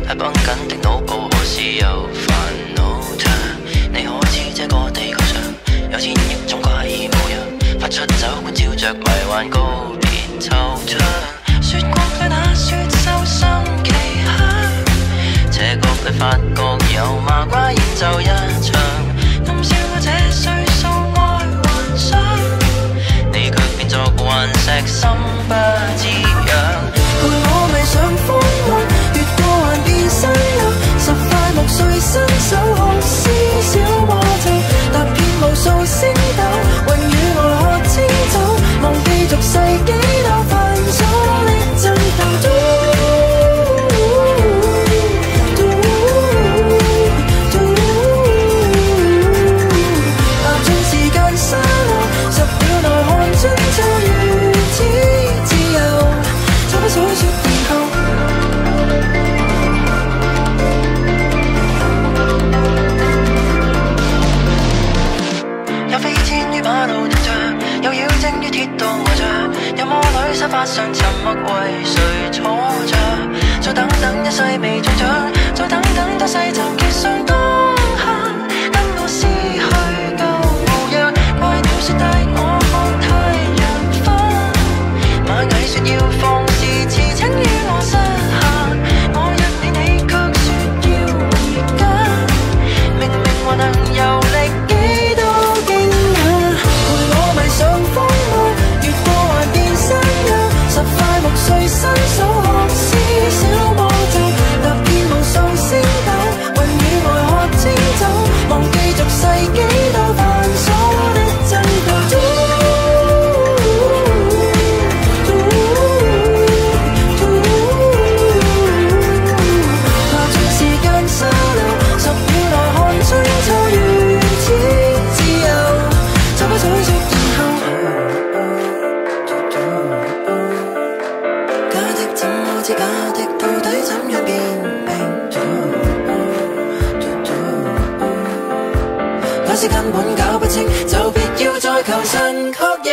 太繃緊的腦部何時又煩惱着？你可知這個地球上有千億種怪異模樣，發出酒館照着迷幻告別惆悵。說過對那雪獸心奇香，這個你發覺有麻瓜演奏一場，暗笑我這歲數愛幻想，你卻變作頑石心不知癢。陪我迷上風浪，越過幻變山丘，十塊木碎伸手學思小魔咒，踏遍無數星斗，雲與外喝清酒，忘記俗世幾多煩瑣的爭鬥。踏進時間沙漏，10秒內看春秋，如此自由，就不想說以後。有飛天於馬路停着，有妖精於鐵道呆着，有魔女沙發上沉默為誰坐着？再等等一世未中獎，再等等多世就結上當刻，跟我撕去舊模樣。怪鳥說帶我看太陽分，螞蟻說要放肆馳騁於我膝下，我約你你卻說要回家，明明還能遊歷幾多驚訝。陪我迷上風浪，越過幻變山丘，十塊木碎伸手學思小魔咒，踏遍無數星斗，雲與外喝清酒，忘記俗世幾多煩瑣的爭鬥。爬進時間沙漏，10秒內看春秋，如此自由，就不再說然後。假的怎麼知假的，到底怎樣辨明？假使根本搞不清，就別要再求神確認。